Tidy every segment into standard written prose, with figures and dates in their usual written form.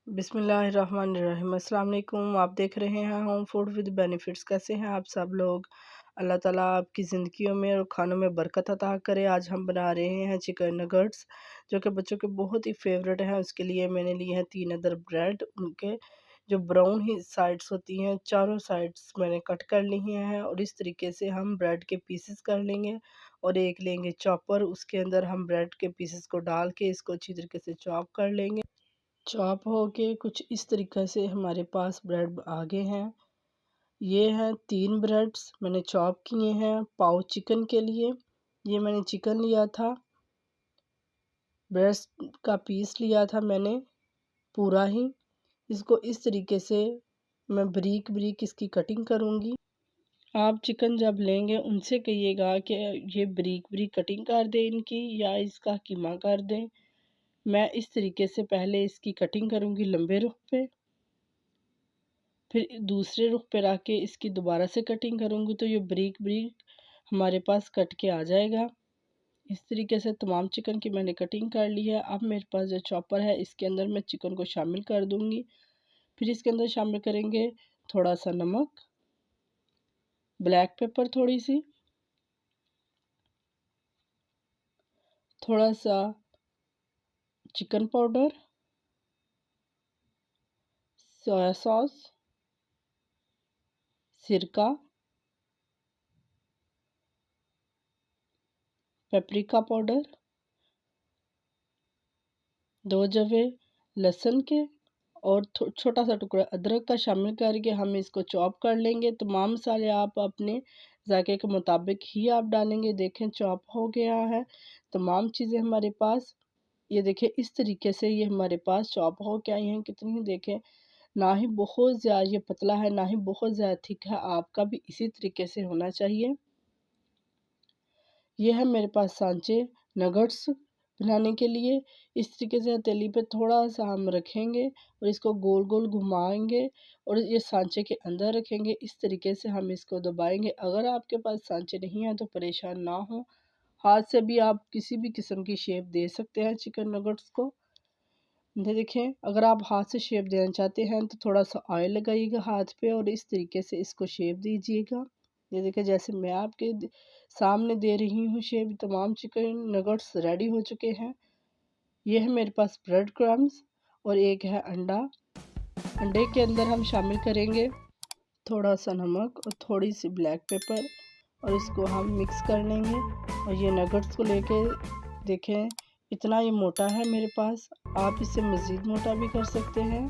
बिस्मिल्लाहिर्रहमानिर्रहीम। अस्सलाम वालेकुम। आप देख रहे हैं होम फूड विद बेनिफिट्स। कैसे हैं आप सब लोग? अल्लाह ताला आपकी ज़िंदगियों में और खानों में बरकत अता करे। आज हम बना रहे हैं चिकन नगेट्स, जो कि बच्चों के बहुत ही फेवरेट हैं। उसके लिए मैंने लिए हैं 3 अदर ब्रेड। उनके जो ब्राउन ही साइड्स होती हैं, चारों साइड्स मैंने कट कर ली हैं और इस तरीके से हम ब्रेड के पीसेस कर लेंगे। और एक लेंगे चॉपर, उसके अंदर हम ब्रेड के पीसेस को डाल के इसको अच्छी तरीके से चॉप कर लेंगे। चॉप हो के कुछ इस तरीके से हमारे पास ब्रेड आ गए हैं। ये हैं 3 ब्रेड्स मैंने चॉप किए हैं पाव चिकन के लिए। ये मैंने चिकन लिया था, ब्रेस्ट का पीस लिया था मैंने पूरा ही। इसको इस तरीके से मैं बारीक बारीक इसकी कटिंग करूँगी। आप चिकन जब लेंगे उनसे कहिएगा कि ये बारीक बारीक कटिंग कर दें इनकी, या इसका कीमा कर दें। मैं इस तरीके से पहले इसकी कटिंग करूँगी लंबे रुख पे, फिर दूसरे रुख पे रख के इसकी दोबारा से कटिंग करूँगी तो ये बारीक बारीक हमारे पास कट के आ जाएगा। इस तरीके से तमाम चिकन की मैंने कटिंग कर ली है। अब मेरे पास जो चॉपर है इसके अंदर मैं चिकन को शामिल कर दूँगी। फिर इसके अंदर शामिल करेंगे थोड़ा सा नमक, ब्लैक पेपर थोड़ी सी, थोड़ा सा चिकन पाउडर, सोया सॉस, सिरका, पेपरिका पाउडर, 2 जवे लहसुन के और छोटा सा टुकड़ा अदरक का शामिल करके हम इसको चॉप कर लेंगे। तमाम मसाले आप अपने जायके के मुताबिक ही आप डालेंगे। देखें चॉप हो गया है तमाम चीज़ें हमारे पास। ये देखें इस तरीके से ये हमारे पास चॉप हो के आई हैं कितनी ही। देखें ना ही बहुत ज़्यादा ये पतला है, ना ही बहुत ज़्यादा थिक है। आपका भी इसी तरीके से होना चाहिए। ये है मेरे पास सांचे नगेट्स बनाने के लिए। इस तरीके से हथेली पे थोड़ा सा हम रखेंगे और इसको गोल गोल घुमाएंगे और ये सांचे के अंदर रखेंगे। इस तरीके से हम इसको दबाएंगे। अगर आपके पास सांचे नहीं हैं तो परेशान ना हो, हाथ से भी आप किसी भी किस्म की शेप दे सकते हैं चिकन नगेट्स को। ये देखें अगर आप हाथ से शेप देना चाहते हैं तो थोड़ा सा ऑयल लगाइएगा हाथ पे और इस तरीके से इसको शेप दीजिएगा। ये देखें जैसे मैं आपके सामने दे रही हूँ शेप। तमाम चिकन नगेट्स रेडी हो चुके हैं। ये है मेरे पास ब्रेड क्रम्स और एक है अंडा। अंडे के अंदर हम शामिल करेंगे थोड़ा सा नमक और थोड़ी सी ब्लैक पेपर और इसको हम मिक्स कर लेंगे। और ये नगेट्स को लेके देखें इतना ये मोटा है मेरे पास। आप इसे मज़ीद मोटा भी कर सकते हैं,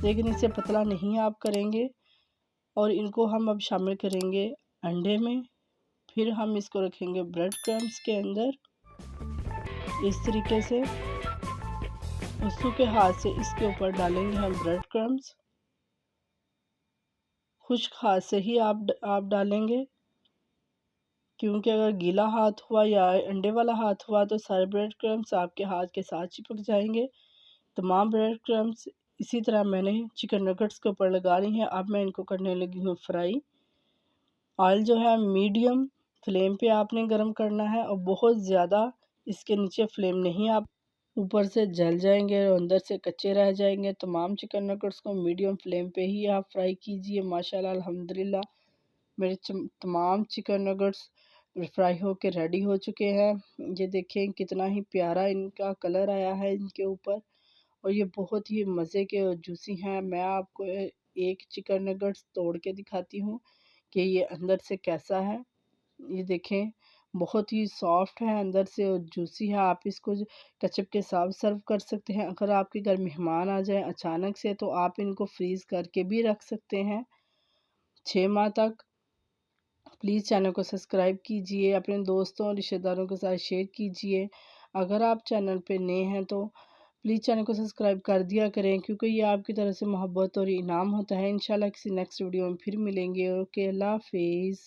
लेकिन इसे पतला नहीं आप करेंगे। और इनको हम अब शामिल करेंगे अंडे में। फिर हम इसको रखेंगे ब्रेड क्रम्स के अंदर इस तरीके से। सूखे हाथ से इसके ऊपर डालेंगे हम ब्रेड क्रम्स। खुश्क हाथ से ही आप डालेंगे, क्योंकि अगर गीला हाथ हुआ या अंडे वाला हाथ हुआ तो सारे ब्रेड क्रम्स आपके हाथ के साथ चिपक जाएंगे। तमाम ब्रेड क्रम्स इसी तरह मैंने चिकन नगेट्स के ऊपर लगा ली हैं। अब मैं इनको करने लगी हूँ फ्राई। ऑयल जो है मीडियम फ्लेम पे आपने गर्म करना है और बहुत ज़्यादा इसके नीचे फ्लेम नहीं। आप ऊपर से जल जाएंगे और अंदर से कच्चे रह जाएंगे। तमाम चिकन नगेट्स को मीडियम फ्लेम पे ही आप फ्राई कीजिए। माशाल्लाह अल्हम्दुलिल्लाह मेरे तमाम चिकन नगेट्स फ्राई हो के रेडी हो चुके हैं। ये देखें कितना ही प्यारा इनका कलर आया है इनके ऊपर, और ये बहुत ही मज़े के और जूसी हैं। मैं आपको एक चिकन नगेट्स तोड़ के दिखाती हूँ कि ये अंदर से कैसा है। ये देखें बहुत ही सॉफ्ट है अंदर से और जूसी है। आप इसको केचप के साथ सर्व कर सकते हैं। अगर आपके घर मेहमान आ जाए अचानक से तो आप इनको फ्रीज़ करके भी रख सकते हैं 6 माह तक। प्लीज़ चैनल को सब्सक्राइब कीजिए, अपने दोस्तों और रिश्तेदारों के साथ शेयर कीजिए। अगर आप चैनल पे नए हैं तो प्लीज़ चैनल को सब्सक्राइब कर दिया करें, क्योंकि ये आपकी तरफ से मोहब्बत और इनाम होता है। इंशाल्लाह किसी नेक्स्ट वीडियो में फिर मिलेंगे। ओके, अल्लाह हाफिज़।